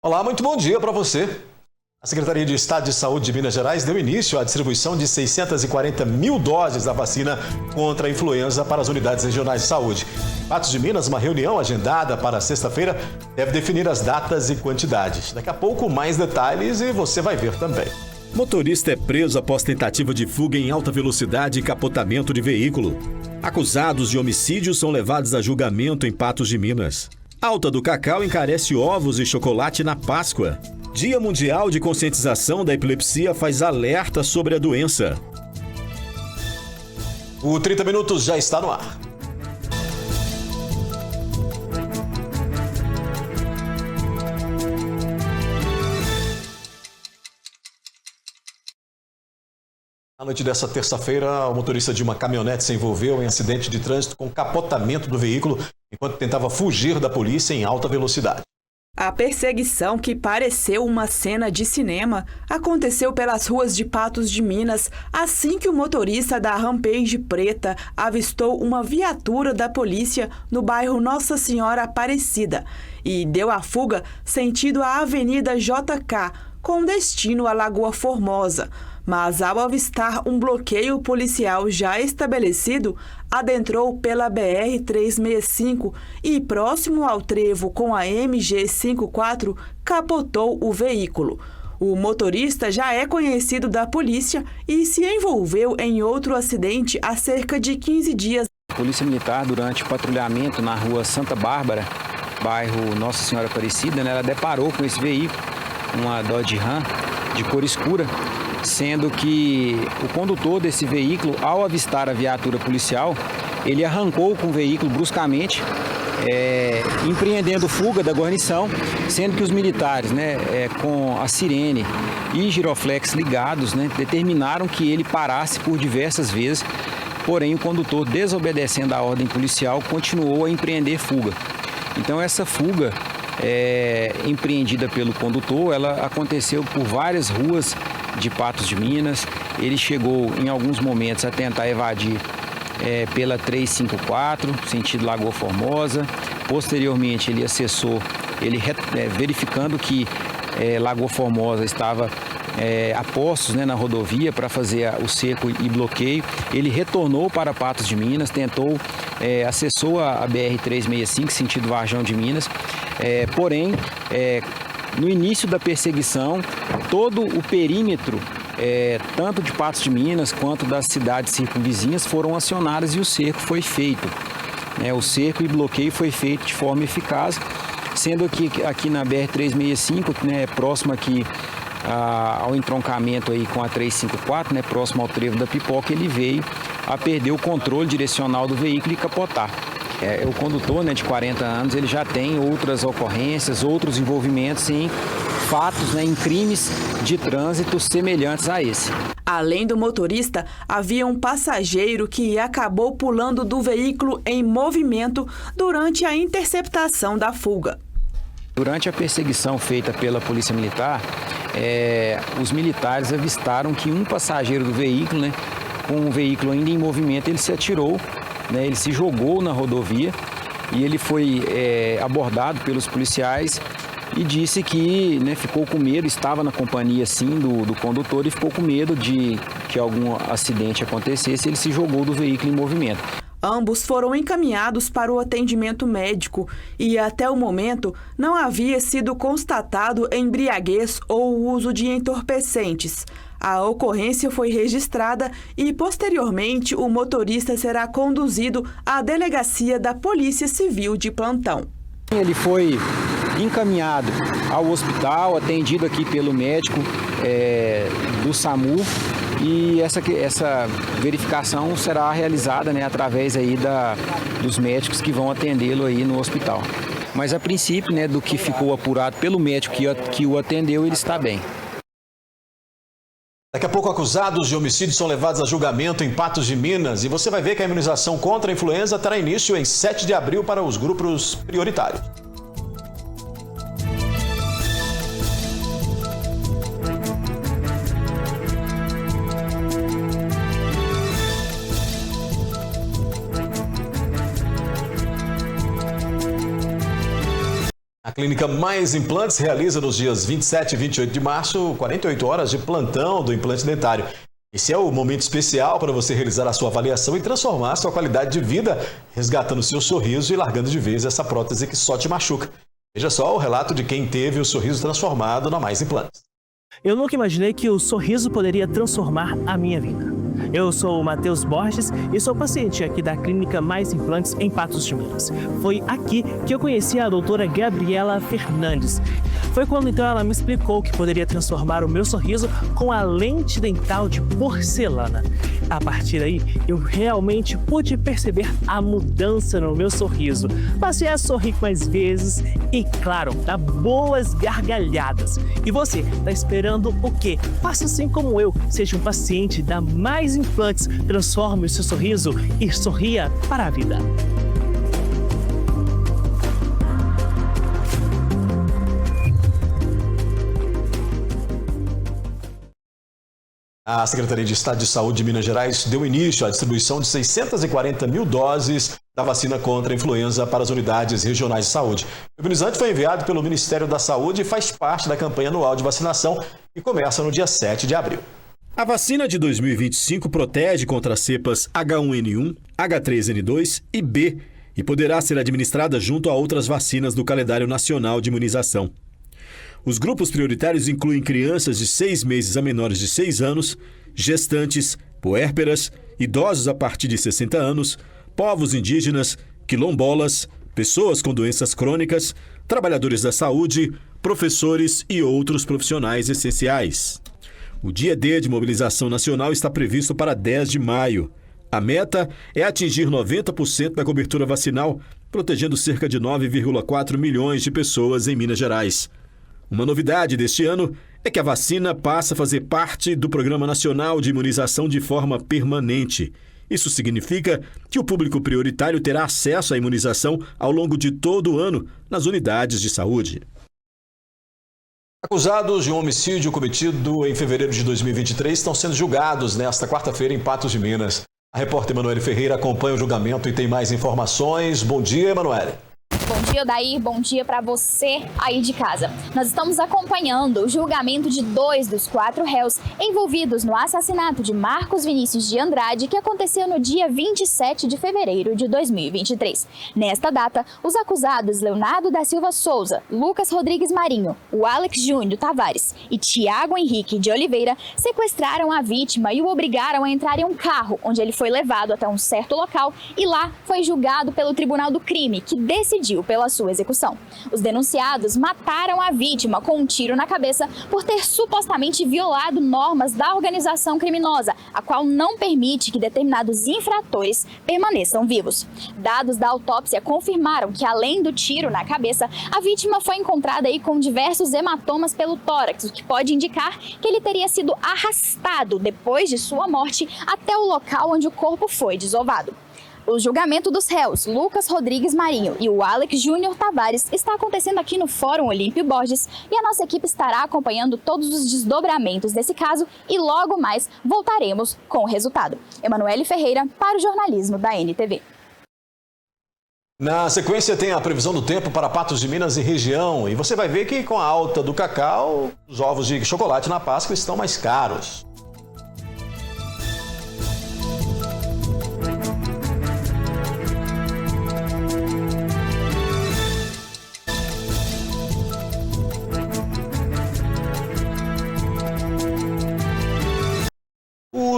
Olá, muito bom dia para você. A Secretaria de Estado de Saúde de Minas Gerais deu início à distribuição de 640 mil doses da vacina contra a influenza para as unidades regionais de saúde. Em Patos de Minas, uma reunião agendada para sexta-feira deve definir as datas e quantidades. Daqui a pouco, mais detalhes e você vai ver também. Motorista é preso após tentativa de fuga em alta velocidade e capotamento de veículo. Acusados de homicídio são levados a julgamento em Patos de Minas. Alta do cacau encarece ovos e chocolate na Páscoa. Dia Mundial de Conscientização da Epilepsia faz alerta sobre a doença. O 30 Minutos já está no ar. Na noite dessa terça-feira, o motorista de uma caminhonete se envolveu em acidente de trânsito com capotamento do veículo enquanto tentava fugir da polícia em alta velocidade. A perseguição, que pareceu uma cena de cinema, aconteceu pelas ruas de Patos de Minas assim que o motorista da Rampage Preta avistou uma viatura da polícia no bairro Nossa Senhora Aparecida e deu a fuga sentido a Avenida JK, com destino à Lagoa Formosa. Mas, ao avistar um bloqueio policial já estabelecido, adentrou pela BR-365 e, próximo ao trevo com a MG-54, capotou o veículo. O motorista já é conhecido da polícia e se envolveu em outro acidente há cerca de 15 dias. A Polícia Militar, durante o patrulhamento na rua Santa Bárbara, bairro Nossa Senhora Aparecida, ela deparou com esse veículo, uma Dodge Ram de cor escura, sendo que o condutor desse veículo, ao avistar a viatura policial, ele arrancou com o veículo bruscamente, empreendendo fuga da guarnição, sendo que os militares, com a sirene e giroflex ligados, determinaram que ele parasse por diversas vezes, porém o condutor, desobedecendo a ordem policial, continuou a empreender fuga. Então essa fuga empreendida pelo condutor, ela aconteceu por várias ruas de Patos de Minas. Ele chegou em alguns momentos a tentar evadir pela 354, sentido Lagoa Formosa. Posteriormente ele acessou, verificando que Lagoa Formosa estava a postos na rodovia para fazer o cerco e bloqueio. Ele retornou para Patos de Minas, acessou a BR-365, sentido Varjão de Minas. Porém, no início da perseguição, todo o perímetro, tanto de Patos de Minas quanto das cidades circunvizinhas, foram acionadas e o cerco foi feito. O cerco e bloqueio foi feito de forma eficaz, sendo aqui na BR-365, próximo aqui ao entroncamento aí com a 354, próximo ao trevo da Pipoca, ele veio a perder o controle direcional do veículo e capotar. O condutor, de 40 anos, ele já tem outras ocorrências, outros envolvimentos em fatos, em crimes de trânsito semelhantes a esse. Além do motorista, havia um passageiro que acabou pulando do veículo em movimento durante a interceptação da fuga. Durante a perseguição feita pela Polícia Militar, os militares avistaram que um passageiro do veículo, com o veículo ainda em movimento, ele se atirou, ele se jogou na rodovia e ele foi abordado pelos policiais e disse que ficou com medo, estava na companhia sim do condutor e ficou com medo de que algum acidente acontecesse. Ele se jogou do veículo em movimento. Ambos foram encaminhados para o atendimento médico e, até o momento, não havia sido constatado embriaguez ou uso de entorpecentes. A ocorrência foi registrada e, posteriormente, o motorista será conduzido à delegacia da Polícia Civil de plantão. Ele foi encaminhado ao hospital, atendido aqui pelo médico do SAMU, e essa verificação será realizada através aí dos médicos que vão atendê-lo aí no hospital. Mas a princípio, do que ficou apurado pelo médico que o atendeu, ele está bem. Daqui a pouco, acusados de homicídio são levados a julgamento em Patos de Minas. E você vai ver que a imunização contra a influenza terá início em 7 de abril para os grupos prioritários. A A Clínica Mais Implantes realiza nos dias 27 e 28 de março 48 horas de plantão do implante dentário. Esse é o momento especial para você realizar a sua avaliação e transformar a sua qualidade de vida, resgatando seu sorriso e largando de vez essa prótese que só te machuca. Veja só o relato de quem teve o sorriso transformado na Mais Implantes. Eu nunca imaginei que o sorriso poderia transformar a minha vida. Eu sou o Matheus Borges e sou paciente aqui da Clínica Mais Implantes em Patos de Minas. Foi aqui que eu conheci a doutora Gabriela Fernandes. Foi quando então ela me explicou que poderia transformar o meu sorriso com a lente dental de porcelana. A partir daí, eu realmente pude perceber a mudança no meu sorriso. Passei a sorrir mais vezes e, claro, dar boas gargalhadas. E você, tá esperando o quê? Faça assim como eu, seja um paciente da Mais Implantes, transforme o seu sorriso e sorria para a vida. A Secretaria de Estado de Saúde de Minas Gerais deu início à distribuição de 640 mil doses da vacina contra a influenza para as unidades regionais de saúde. O imunizante foi enviado pelo Ministério da Saúde e faz parte da campanha anual de vacinação que começa no dia 7 de abril. A vacina de 2025 protege contra as cepas H1N1, H3N2 e B e poderá ser administrada junto a outras vacinas do calendário nacional de imunização. Os grupos prioritários incluem crianças de 6 meses a menores de 6 anos, gestantes, puérperas, idosos a partir de 60 anos, povos indígenas, quilombolas, pessoas com doenças crônicas, trabalhadores da saúde, professores e outros profissionais essenciais. O dia D de mobilização nacional está previsto para 10 de maio. A meta é atingir 90% da cobertura vacinal, protegendo cerca de 9,4 milhões de pessoas em Minas Gerais. Uma novidade deste ano é que a vacina passa a fazer parte do Programa Nacional de Imunização de forma permanente. Isso significa que o público prioritário terá acesso à imunização ao longo de todo o ano nas unidades de saúde. Acusados de um homicídio cometido em fevereiro de 2023 estão sendo julgados nesta quarta-feira em Patos de Minas. A repórter Emanuele Ferreira acompanha o julgamento e tem mais informações. Bom dia, Emanuele. Bom dia, Odair. Bom dia para você aí de casa. Nós estamos acompanhando o julgamento de 2 dos 4 réus envolvidos no assassinato de Marcos Vinícius de Andrade, que aconteceu no dia 27 de fevereiro de 2023. Nesta data, os acusados Leonardo da Silva Souza, Lucas Rodrigues Marinho, o Alex Júnior Tavares e Tiago Henrique de Oliveira sequestraram a vítima e o obrigaram a entrar em um carro, onde ele foi levado até um certo local e lá foi julgado pelo Tribunal do Crime, que decidiu pela sua execução. Os denunciados mataram a vítima com um tiro na cabeça por ter supostamente violado normas da organização criminosa, a qual não permite que determinados infratores permaneçam vivos. Dados da autópsia confirmaram que, além do tiro na cabeça, a vítima foi encontrada aí com diversos hematomas pelo tórax, o que pode indicar que ele teria sido arrastado depois de sua morte até o local onde o corpo foi desovado. O julgamento dos réus Lucas Rodrigues Marinho e o Alex Júnior Tavares está acontecendo aqui no Fórum Olímpio Borges e a nossa equipe estará acompanhando todos os desdobramentos desse caso e logo mais voltaremos com o resultado. Emanuele Ferreira para o jornalismo da NTV. Na sequência tem a previsão do tempo para Patos de Minas e região e você vai ver que com a alta do cacau, os ovos de chocolate na Páscoa estão mais caros.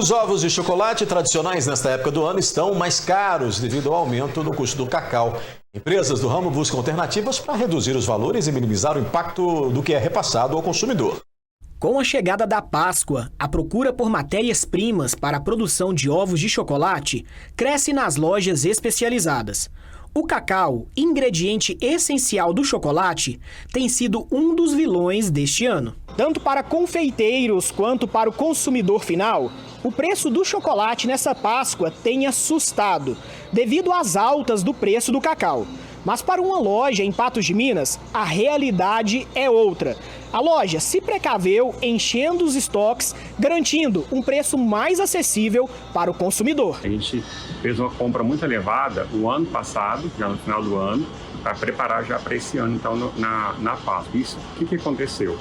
Os ovos de chocolate tradicionais nesta época do ano estão mais caros devido ao aumento do custo do cacau. Empresas do ramo buscam alternativas para reduzir os valores e minimizar o impacto do que é repassado ao consumidor. Com a chegada da Páscoa, a procura por matérias-primas para a produção de ovos de chocolate cresce nas lojas especializadas. O cacau, ingrediente essencial do chocolate, tem sido um dos vilões deste ano. Tanto para confeiteiros quanto para o consumidor final, o preço do chocolate nessa Páscoa tem assustado, devido às altas do preço do cacau. Mas para uma loja em Patos de Minas, a realidade é outra. A loja se precaveu enchendo os estoques, garantindo um preço mais acessível para o consumidor. A gente fez uma compra muito elevada o ano passado, já no final do ano, para preparar já para esse ano, então, na Páscoa. Isso, o que aconteceu?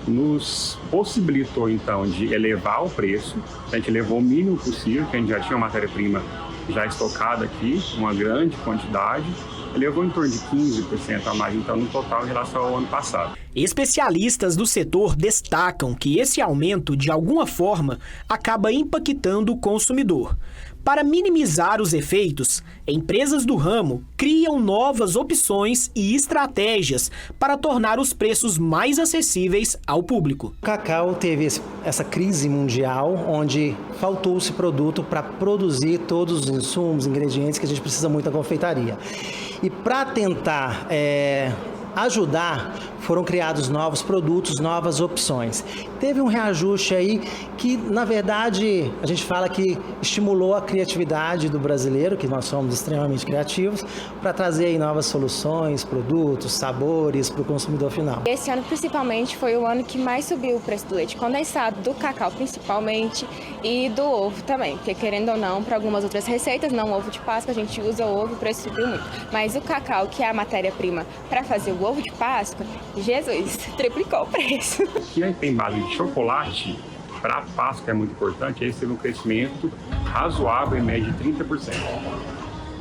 Nos possibilitou, então, de elevar o preço. A gente levou o mínimo possível, que a gente já tinha uma matéria-prima já estocada aqui, uma grande quantidade. Levou em torno de 15% a mais, então, no total, em relação ao ano passado. Especialistas do setor destacam que esse aumento, de alguma forma, acaba impactando o consumidor. Para minimizar os efeitos, empresas do ramo criam novas opções e estratégias para tornar os preços mais acessíveis ao público. O cacau teve essa crise mundial, onde faltou-se produto para produzir todos os insumos, ingredientes que a gente precisa muito na confeitaria. E para tentar ajudar, foram criados novos produtos, novas opções. Teve um reajuste aí que, na verdade, a gente fala que estimulou a criatividade do brasileiro, que nós somos extremamente criativos, para trazer aí novas soluções, produtos, sabores para o consumidor final. Esse ano, principalmente, foi o ano que mais subiu o preço do leite condensado, do cacau principalmente, e do ovo também, porque querendo ou não, para algumas outras receitas, não ovo de Páscoa, a gente usa o ovo, o preço subiu muito. Mas o cacau, que é a matéria-prima para fazer o ovo de Páscoa, Jesus, triplicou o preço. Aqui tem base de chocolate, para a Páscoa é muito importante, esse teve um crescimento razoável, em média de 30%,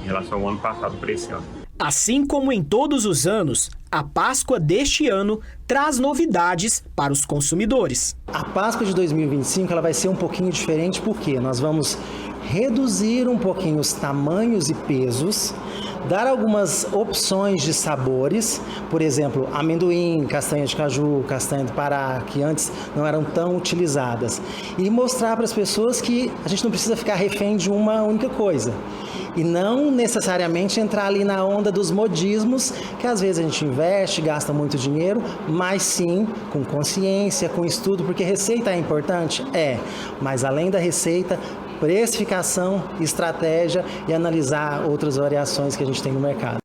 em relação ao ano passado para esse ano. Assim como em todos os anos, a Páscoa deste ano traz novidades para os consumidores. A Páscoa de 2025 ela vai ser um pouquinho diferente porque nós vamos reduzir um pouquinho os tamanhos e pesos, dar algumas opções de sabores, por exemplo, amendoim, castanha de caju, castanha do Pará, que antes não eram tão utilizadas, e mostrar para as pessoas que a gente não precisa ficar refém de uma única coisa. E não necessariamente entrar ali na onda dos modismos, que às vezes a gente investe, gasta muito dinheiro, mas sim com consciência, com estudo, porque receita é importante? É, mas além da receita, precificação, estratégia e analisar outras variações que a gente tem no mercado.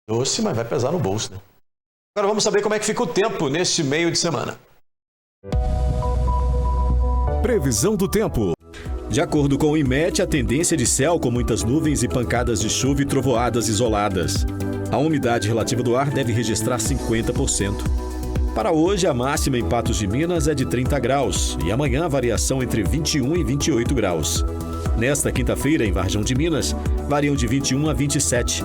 Doce, mas vai pesar no bolso, né? Agora vamos saber como é que fica o tempo neste meio de semana. Previsão do tempo. De acordo com o IMET, a tendência é de céu com muitas nuvens e pancadas de chuva e trovoadas isoladas. A umidade relativa do ar deve registrar 50%. Para hoje, a máxima em Patos de Minas é de 30 graus e amanhã a variação entre 21 e 28 graus. Nesta quinta-feira, em Varjão de Minas, variam de 21 a 27.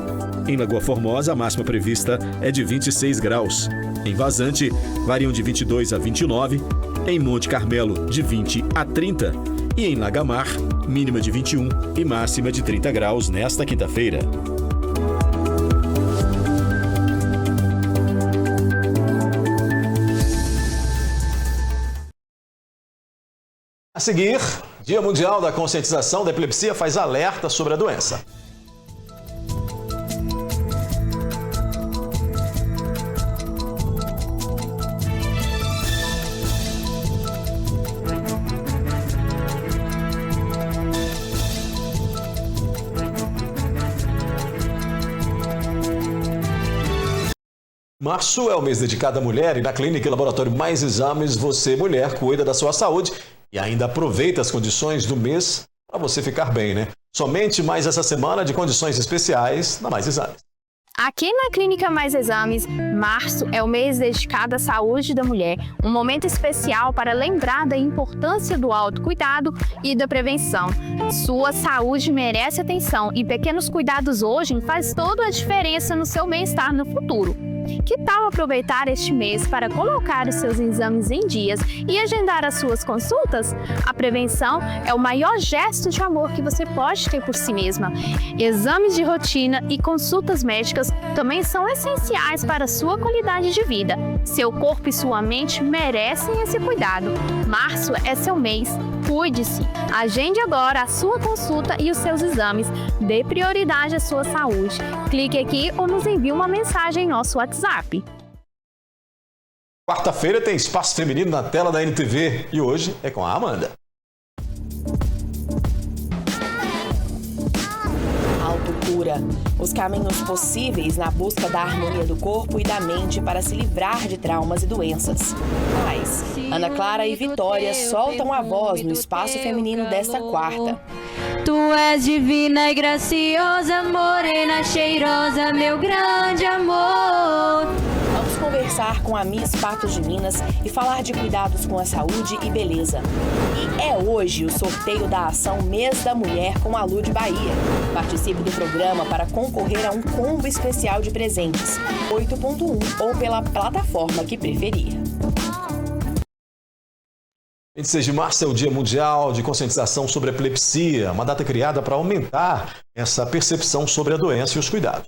Em Lagoa Formosa, a máxima prevista é de 26 graus. Em Vazante, variam de 22 a 29. Em Monte Carmelo, de 20 a 30. E em Lagamar, mínima de 21 e máxima de 30 graus nesta quinta-feira. A seguir, Dia Mundial da Conscientização da Epilepsia faz alerta sobre a doença. Março é o mês dedicado à mulher e na Clínica e Laboratório Mais Exames, você, mulher, cuida da sua saúde e ainda aproveita as condições do mês para você ficar bem, né? Somente mais essa semana de condições especiais na Mais Exames. Aqui na Clínica Mais Exames, março é o mês dedicado à saúde da mulher, um momento especial para lembrar da importância do autocuidado e da prevenção. Sua saúde merece atenção e pequenos cuidados hoje fazem toda a diferença no seu bem-estar no futuro. Que tal aproveitar este mês para colocar os seus exames em dias e agendar as suas consultas? A prevenção é o maior gesto de amor que você pode ter por si mesma. Exames de rotina e consultas médicas também são essenciais para a sua qualidade de vida. Seu corpo e sua mente merecem esse cuidado. Março é seu mês. Cuide-se. Agende agora a sua consulta e os seus exames. Dê prioridade à sua saúde. Clique aqui ou nos envie uma mensagem em nosso WhatsApp. Quarta-feira tem Espaço Feminino na tela da NTV e hoje é com a Amanda. Autocura. Os caminhos possíveis na busca da harmonia do corpo e da mente para se livrar de traumas e doenças. Mas Ana Clara e Vitória soltam a voz no Espaço Feminino desta quarta. Tu és divina e graciosa, morena cheirosa, meu grande amor. Vamos conversar com a Miss Patos de Minas e falar de cuidados com a saúde e beleza. E é hoje o sorteio da ação Mês da Mulher com a Lud Bahia. Participe do programa para concorrer a um combo especial de presentes, 8.1 ou pela plataforma que preferir. 26 de março é o Dia Mundial de Conscientização sobre a Epilepsia, uma data criada para aumentar essa percepção sobre a doença e os cuidados.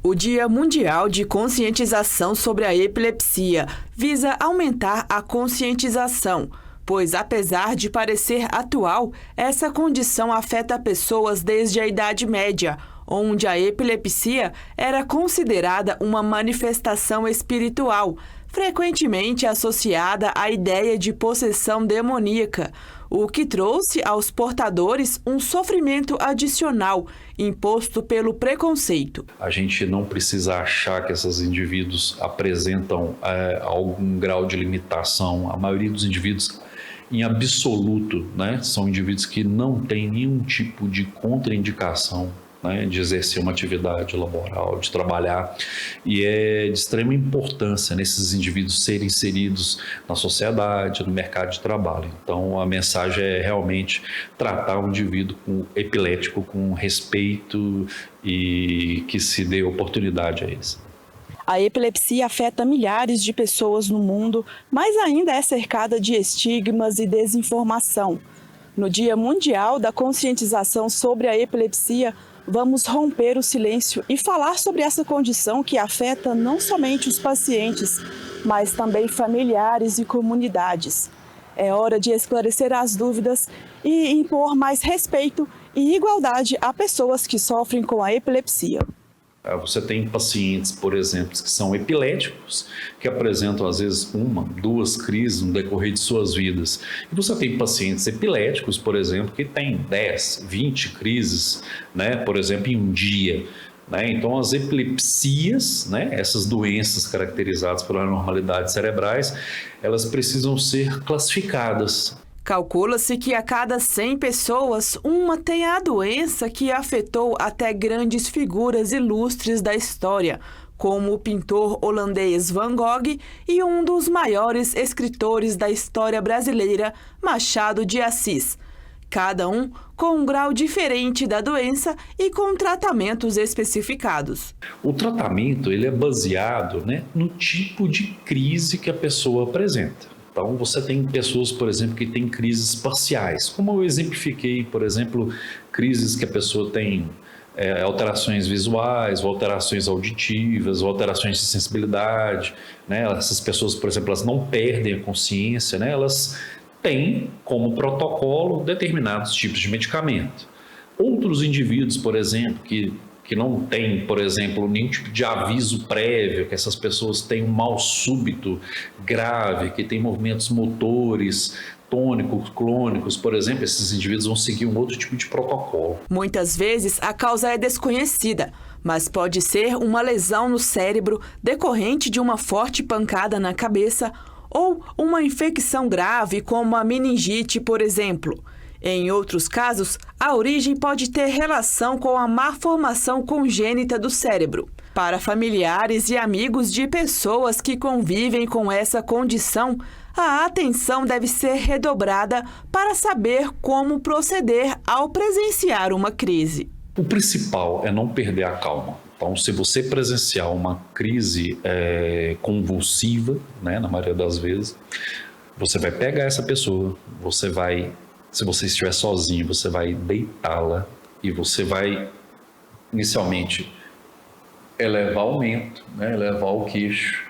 O Dia Mundial de Conscientização sobre a Epilepsia visa aumentar a conscientização, pois apesar de parecer atual, essa condição afeta pessoas desde a Idade Média, onde a epilepsia era considerada uma manifestação espiritual, frequentemente associada à ideia de possessão demoníaca, o que trouxe aos portadores um sofrimento adicional imposto pelo preconceito. A gente não precisa achar que esses indivíduos apresentam algum grau de limitação. A maioria dos indivíduos, em absoluto, né, são indivíduos que não têm nenhum tipo de contraindicação, né, de exercer uma atividade laboral, de trabalhar, e é de extrema importância nesses indivíduos serem inseridos na sociedade, no mercado de trabalho. Então a mensagem é realmente tratar o indivíduo epilético com respeito e que se dê oportunidade a eles. A epilepsia afeta milhares de pessoas no mundo, mas ainda é cercada de estigmas e desinformação. No Dia Mundial da Conscientização sobre a Epilepsia, vamos romper o silêncio e falar sobre essa condição que afeta não somente os pacientes, mas também familiares e comunidades. É hora de esclarecer as dúvidas e impor mais respeito e igualdade a pessoas que sofrem com a epilepsia. Você tem pacientes, por exemplo, que são epiléticos, que apresentam às vezes 1, 2 crises no decorrer de suas vidas. E você tem pacientes epiléticos, por exemplo, que têm 10, 20 crises, né, por exemplo, em um dia. Né? Então as epilepsias, né, essas doenças caracterizadas por anormalidades cerebrais, elas precisam ser classificadas. Calcula-se que a cada 100 pessoas, uma tem a doença que afetou até grandes figuras ilustres da história, como o pintor holandês Van Gogh e um dos maiores escritores da história brasileira, Machado de Assis. Cada um com um grau diferente da doença e com tratamentos especificados. O tratamento ele é baseado, né, no tipo de crise que a pessoa apresenta. Então, você tem pessoas, por exemplo, que têm crises parciais, como eu exemplifiquei, por exemplo, crises que a pessoa tem alterações visuais, ou alterações auditivas, ou alterações de sensibilidade, né? Essas pessoas, por exemplo, elas não perdem a consciência, né? Elas têm como protocolo determinados tipos de medicamento. Outros indivíduos, por exemplo, que não tem, por exemplo, nenhum tipo de aviso prévio, que essas pessoas têm um mal súbito grave, que têm movimentos motores, tônicos, clônicos, por exemplo, esses indivíduos vão seguir um outro tipo de protocolo. Muitas vezes a causa é desconhecida, mas pode ser uma lesão no cérebro decorrente de uma forte pancada na cabeça ou uma infecção grave como a meningite, por exemplo. Em outros casos, a origem pode ter relação com a má formação congênita do cérebro. Para familiares e amigos de pessoas que convivem com essa condição, a atenção deve ser redobrada para saber como proceder ao presenciar uma crise. O principal é não perder a calma. Então, se você presenciar uma crise convulsiva, né, na maioria das vezes, você vai pegar essa pessoa, se você estiver sozinho, você vai deitá-la e você vai, inicialmente, elevar o mento, né, elevar o queixo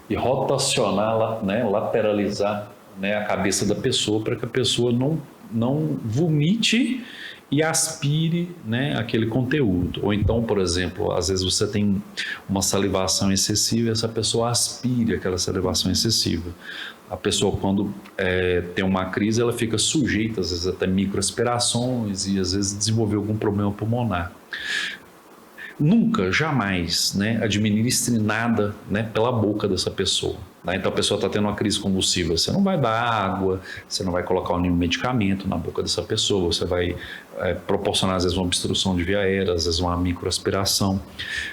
e rotacionar, né, lateralizar, né, a cabeça da pessoa para que a pessoa não vomite e aspire, né, aquele conteúdo. Ou então, por exemplo, às vezes você tem uma salivação excessiva e essa pessoa aspire aquela salivação excessiva. A pessoa, quando tem uma crise, ela fica sujeita, às vezes, até microaspirações e, às vezes, desenvolver algum problema pulmonar. Nunca, jamais, né, administre nada, né, pela boca dessa pessoa. Né? Então a pessoa está tendo uma crise convulsiva, você não vai dar água, você não vai colocar nenhum medicamento na boca dessa pessoa, você vai proporcionar às vezes uma obstrução de via aérea, às vezes uma microaspiração.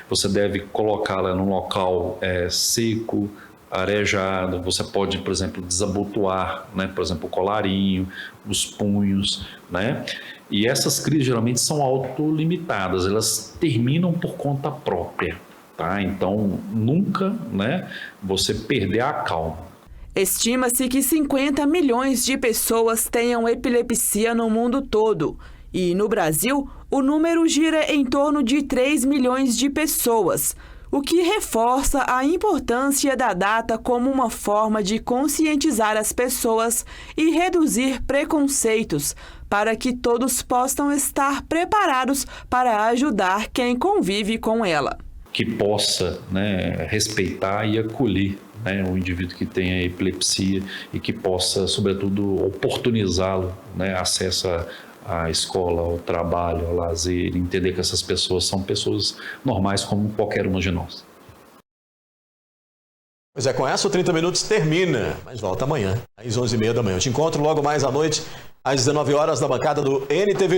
Você deve colocá-la num local seco, arejado. Você pode, por exemplo, desabotoar, né? Por exemplo, o colarinho, os punhos, né? E essas crises geralmente são autolimitadas, elas terminam por conta própria. Tá? Então, nunca, né, você perder a calma. Estima-se que 50 milhões de pessoas tenham epilepsia no mundo todo. E, no Brasil, o número gira em torno de 3 milhões de pessoas, o que reforça a importância da data como uma forma de conscientizar as pessoas e reduzir preconceitos, para que todos possam estar preparados para ajudar quem convive com ela. Que possa, né, respeitar e acolher, né, o indivíduo que tem a epilepsia e que possa, sobretudo, oportunizá-lo, né, acesso à escola, ao trabalho, ao lazer, entender que essas pessoas são pessoas normais como qualquer uma de nós. Pois é, com essa o 30 Minutos termina, mas volta amanhã, às 11h30 da manhã. Eu te encontro logo mais à noite, às 19 horas, na bancada do NTV News.